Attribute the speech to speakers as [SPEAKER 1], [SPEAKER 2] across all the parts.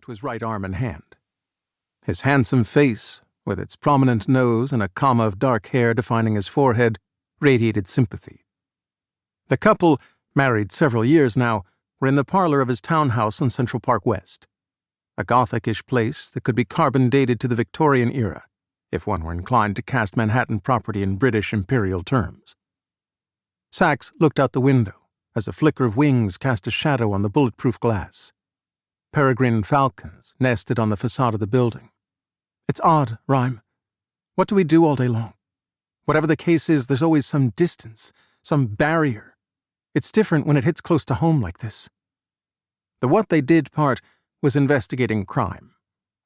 [SPEAKER 1] to his right arm and hand. His handsome face, with its prominent nose and a comma of dark hair defining his forehead, radiated sympathy. The couple, married several years now, were in the parlor of his townhouse on Central Park West, a Gothic-ish place that could be carbon-dated to the Victorian era, if one were inclined to cast Manhattan property in British imperial terms. Sachs looked out the window as a flicker of wings cast a shadow on the bulletproof glass. Peregrine falcons nested on the facade of the building. It's odd, Rhyme. What do we do all day long? Whatever the case is, there's always some distance, some barrier. It's different when it hits close to home like this. The what they did part was investigating crime.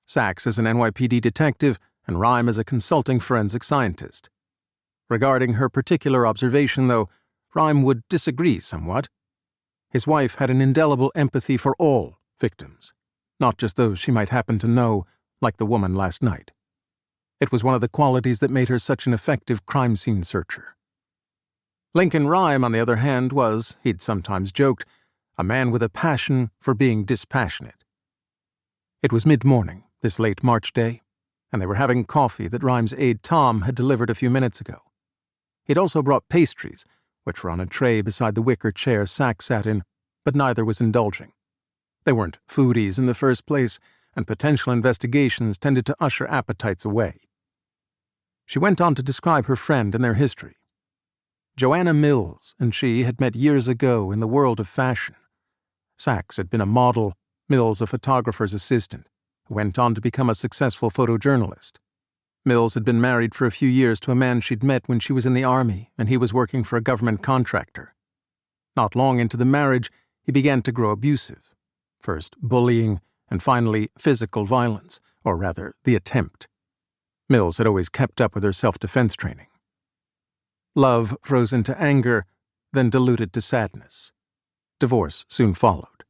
[SPEAKER 1] Sachs as an NYPD detective and Rhyme as a consulting forensic scientist. Regarding her particular observation, though, Rhyme would disagree somewhat. His wife had an indelible empathy for all victims, not just those she might happen to know, like the woman last night. It was one of the qualities that made her such an effective crime scene searcher. Lincoln Rhyme, on the other hand, was, he'd sometimes joked, a man with a passion for being dispassionate. It was mid-morning, this late March day, and they were having coffee that Rhyme's aide Tom had delivered a few minutes ago. He'd also brought pastries, which were on a tray beside the wicker chair Sachs sat in, but neither was indulging. They weren't foodies in the first place, and potential investigations tended to usher appetites away. She went on to describe her friend and their history. Joanna Mills and she had met years ago in the world of fashion. Sachs had been a model, Mills a photographer's assistant, who went on to become a successful photojournalist. Mills had been married for a few years to a man she'd met when she was in the army, and he was working for a government contractor. Not long into the marriage, he began to grow abusive. First bullying, and finally physical violence, or rather, the attempt. Mills had always kept up with her self-defense training. Love froze into anger, then diluted to sadness. Divorce soon followed.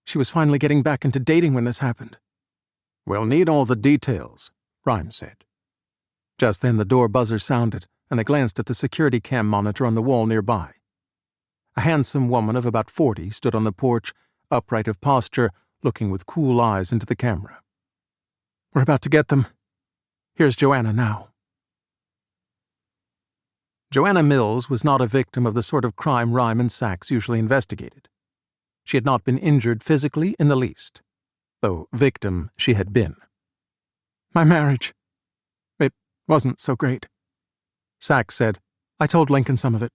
[SPEAKER 1] She was finally getting back into dating when this happened. "We'll need all the details," Rhyme said. Just then the door buzzer sounded, and they glanced at the security cam monitor on the wall nearby. A handsome woman of about 40 stood on the porch, upright of posture, looking with cool eyes into the camera. "We're about to get them. Here's Joanna now." Joanna Mills was not a victim of the sort of crime Rhyme and Sachs usually investigated. She had not been injured physically in the least, though victim she had been. "My marriage. It wasn't so great." Sachs said, "I told Lincoln some of it."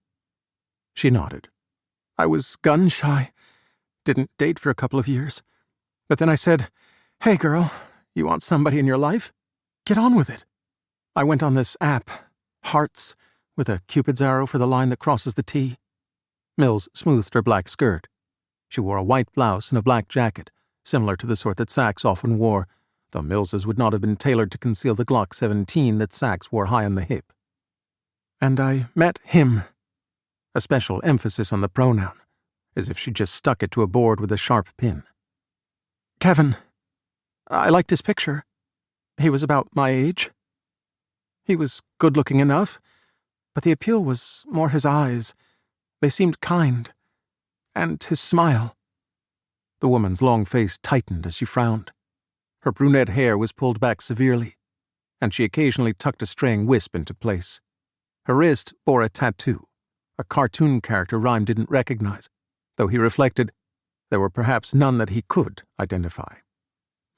[SPEAKER 1] She nodded. "I was gun-shy. Didn't date for a couple of years. But then I said, 'Hey girl, you want somebody in your life? Get on with it.' I went on this app, Hearts, with a Cupid's arrow for the line that crosses the T." Mills smoothed her black skirt. She wore a white blouse and a black jacket, similar to the sort that Sachs often wore, though Mills's would not have been tailored to conceal the Glock 17 that Sachs wore high on the hip. "And I met him," a special emphasis on the pronoun, as if she just stuck it to a board with a sharp pin. "Kevin. I liked his picture. He was about my age. He was good-looking enough, but the appeal was more his eyes. They seemed kind. And his smile." The woman's long face tightened as she frowned. Her brunette hair was pulled back severely, and she occasionally tucked a straying wisp into place. Her wrist bore a tattoo, a cartoon character Rhyme didn't recognize, though he reflected there were perhaps none that he could identify.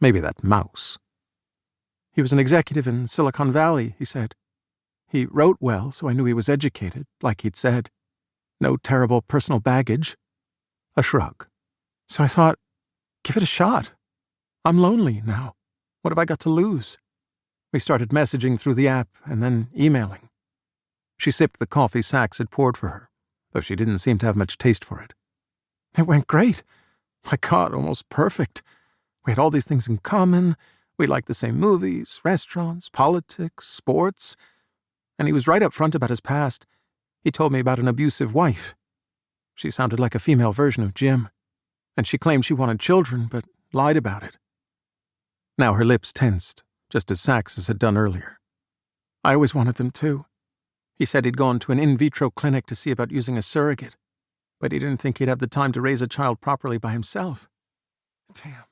[SPEAKER 1] Maybe that mouse. "He was an executive in Silicon Valley," he said. "He wrote well, so I knew he was educated, like he'd said. No terrible personal baggage." A shrug. "So I thought, give it a shot. I'm lonely now. What have I got to lose?" We started messaging through the app and then emailing. She sipped the coffee Sachs had poured for her, though she didn't seem to have much taste for it. "It went great. My God, almost perfect. We had all these things in common. We liked the same movies, restaurants, politics, sports. And he was right up front about his past. He told me about an abusive wife. She sounded like a female version of Jim, and she claimed she wanted children, but lied about it." Now her lips tensed, just as Sachs's had done earlier. "I always wanted them too. He said he'd gone to an in vitro clinic to see about using a surrogate, but he didn't think he'd have the time to raise a child properly by himself. Damn.